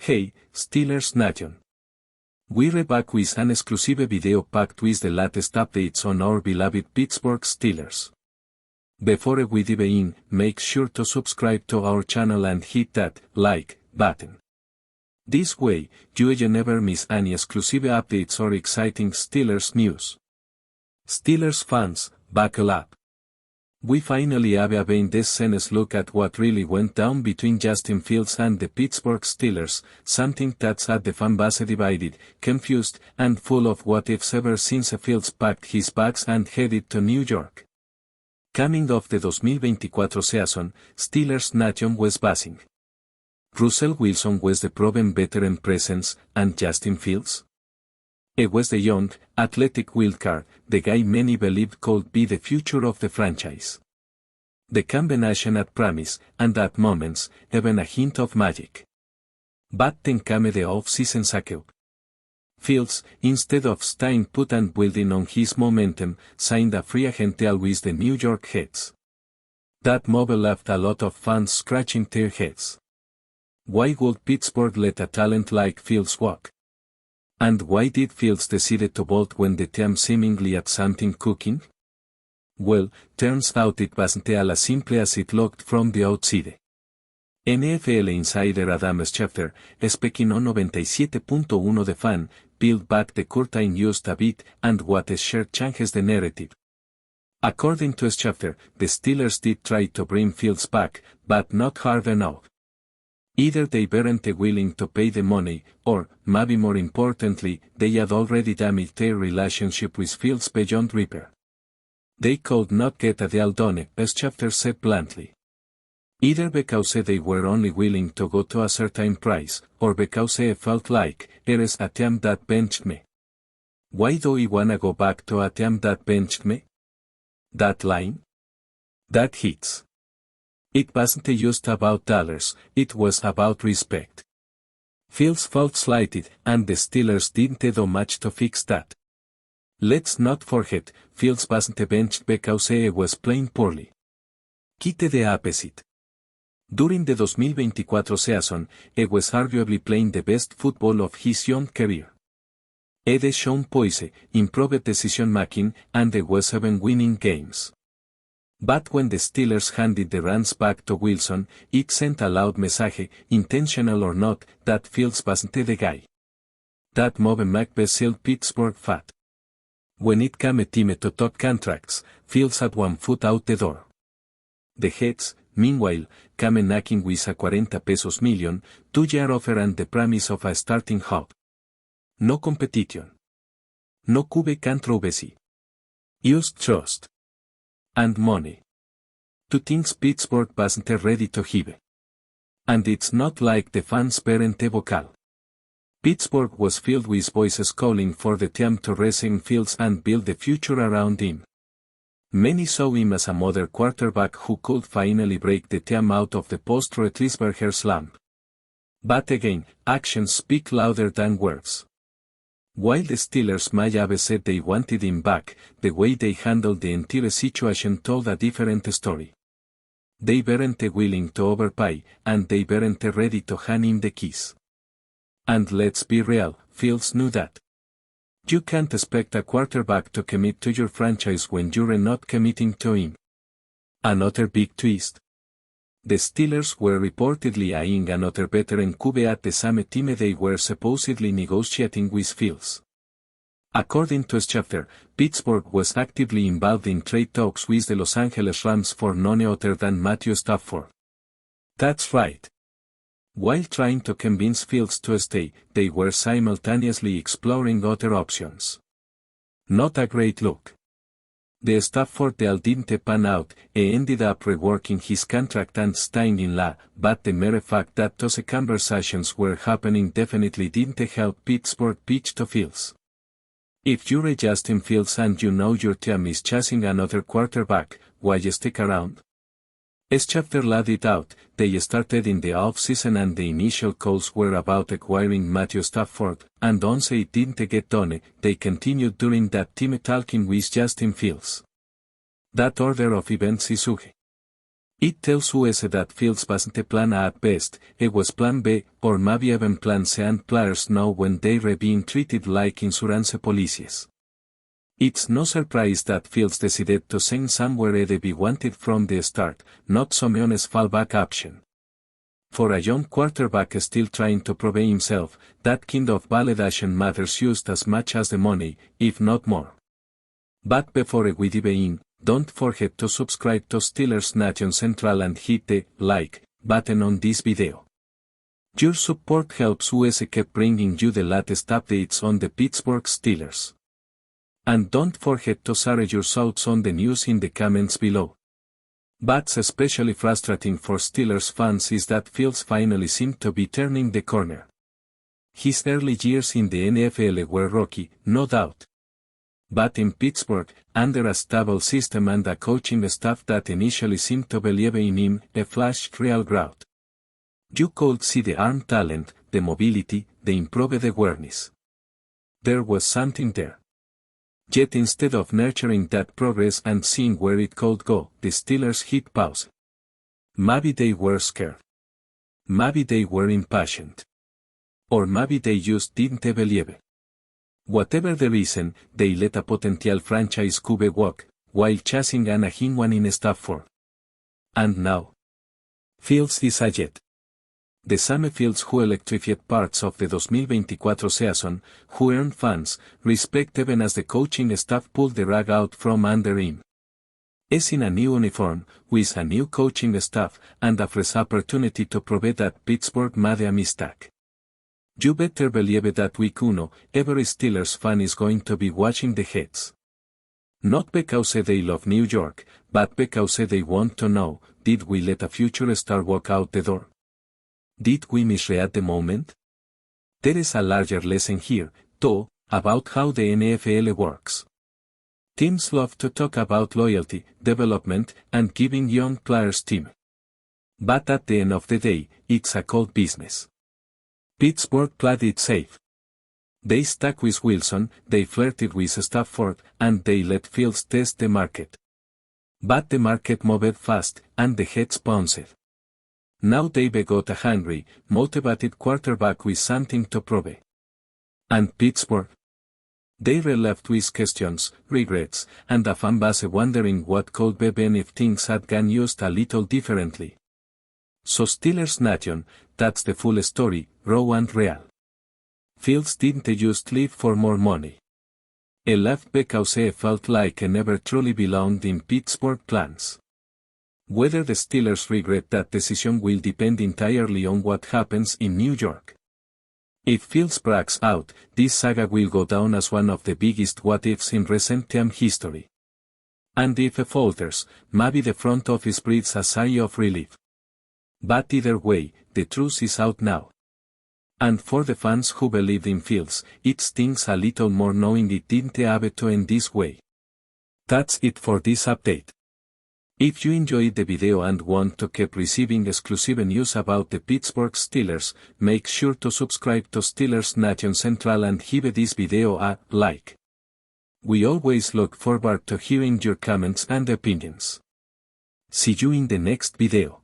Hey, Steelers Nation. We're back with an exclusive video packed with the latest updates on our beloved Pittsburgh Steelers. Before we dive in, make sure to subscribe to our channel and hit that like button. This way, you never miss any exclusive updates or exciting Steelers news. Steelers fans, buckle up. We finally have a behind-the-scenes look at what really went down between Justin Fields and the Pittsburgh Steelers, something that's had the fan base divided, confused, and full of what-ifs ever since Fields packed his bags and headed to New York. Coming off the 2024 season, Steelers Nation was buzzing. Russell Wilson was the proven veteran presence, and Justin Fields? It was the young, athletic wildcard, the guy many believed could be the future of the franchise. The combination had promise, and at moments, even a hint of magic. But then came the off-season shakeup. Fields, instead of staying put and building on his momentum, signed a free agent deal with the New York Jets. That move left a lot of fans scratching their heads. Why would Pittsburgh let a talent like Fields walk? And why did Fields decide to bolt when the team seemingly had something cooking? Well, turns out it wasn't as simple as it looked from the outside. NFL insider Adam Schefter, speaking on 97.1 The Fan, peeled back the curtain just a bit and what sure changes the narrative. According to Schefter, the Steelers did try to bring Fields back, but not hard enough. Either they weren't willing to pay the money, or, maybe more importantly, they had already damaged their relationship with Fields beyond repair. They could not get a deal done, as Schefter said bluntly. Either because they were only willing to go to a certain price, or because they felt like, here's a team that benched me. Why do we wanna go back to a team that benched me? That line? That hits. It wasn't just about dollars, it was about respect. Fields felt slighted, and the Steelers didn't do much to fix that. Let's not forget, Fields wasn't benched because he was playing poorly. Quite the opposite. During the 2024 season, he was arguably playing the best football of his young career. He had shown poise, improved decision-making, and he was even winning games. But when the Steelers handed the reins back to Wilson, it sent a loud message, intentional or not, that Fields wasn't the guy. That move sealed Pittsburgh fat. When it came time to talk contracts, Fields had one foot out the door. The Jets, meanwhile, came knocking with a $40 million, 2-year offer and the promise of a starting job. No competition. No QB controversy. Just trust. And money. Two things Pittsburgh wasn't ready to give. And it's not like the fans weren't vocal. Pittsburgh was filled with voices calling for the team to resign Fields and build the future around him. Many saw him as a modern quarterback who could finally break the team out of the post-Roethlisberger slump. But again, actions speak louder than words. While the Steelers may have said they wanted him back, the way they handled the entire situation told a different story. They weren't willing to overpay, and they weren't ready to hand him the keys. And let's be real, Fields knew that. You can't expect a quarterback to commit to your franchise when you're not committing to him. Another big twist. The Steelers were reportedly eyeing another veteran QB at the same time they were supposedly negotiating with Fields. According to Schefter, Pittsburgh was actively involved in trade talks with the Los Angeles Rams for none other than Matthew Stafford. That's right. While trying to convince Fields to stay, they were simultaneously exploring other options. Not a great look. The Stafford deal didn't pan out, he ended up reworking his contract and staying in law, but the mere fact that those conversations were happening definitely didn't help Pittsburgh pitch to Fields. If you're Justin Fields and you know your team is chasing another quarterback, why stick around? As Schefter laid it out, they started in the off-season and the initial calls were about acquiring Matthew Stafford, and once it didn't get done, they continued during that time talking with Justin Fields. That order of events is ugly. It tells us that Fields wasn't plan A at best, it was plan B, or maybe even plan C, and players know when they're being treated like insurance policies. It's no surprise that Fields decided to send somewhere they be wanted from the start, not Simeone's fallback option. For a young quarterback still trying to prove himself, that kind of validation matters just as much as the money, if not more. But before we dive in, don't forget to subscribe to Steelers Nation Central and hit the like button on this video. Your support helps us keep bringing you the latest updates on the Pittsburgh Steelers. And don't forget to share your thoughts on the news in the comments below. What's especially frustrating for Steelers fans is that Fields finally seemed to be turning the corner. His early years in the NFL were rocky, no doubt. But in Pittsburgh, under a stable system and a coaching staff that initially seemed to believe in him, he flashed real growth. You could see the arm talent, the mobility, the improved awareness. There was something there. Yet instead of nurturing that progress and seeing where it could go, the Steelers hit pause. Maybe they were scared. Maybe they were impatient. Or maybe they just didn't believe it. Whatever the reason, they let a potential franchise QB walk, while chasing a one in Stafford. And now, Fields is a Jet. The same Fields who electrified parts of the 2024 season, who earned fans' respect even as the coaching staff pulled the rug out from under him. Is in a new uniform, with a new coaching staff, and a fresh opportunity to prove that Pittsburgh made a mistake. You better believe that week 1, every Steelers fan is going to be watching the heads. Not because they love New York, but because they want to know, did we let a future star walk out the door? Did we misread the moment? There is a larger lesson here, too, about how the NFL works. Teams love to talk about loyalty, development, and giving young players team. But at the end of the day, it's a cold business. Pittsburgh played it safe. They stuck with Wilson, they flirted with Stafford, and they let Fields test the market. But the market moved fast, and the heads bounced. Now they've got a hungry, motivated quarterback with something to prove. And Pittsburgh? They're left with questions, regrets, and a fan base wondering what could be been if things had gone just a little differently. So Steelers Nation, that's the full story, raw and real. Fields didn't just leave for more money. He left because he felt like he never truly belonged in Pittsburgh plans. Whether the Steelers regret that decision will depend entirely on what happens in New York. If Fields breaks out, this saga will go down as one of the biggest what-ifs in recent team history. And if he falters, maybe the front office breathes a sigh of relief. But either way, the truth is out now. And for the fans who believed in Fields, it stings a little more knowing it didn't have to end this way. That's it for this update. If you enjoyed the video and want to keep receiving exclusive news about the Pittsburgh Steelers, make sure to subscribe to Steelers Nation Central and give this video a like. We always look forward to hearing your comments and opinions. See you in the next video.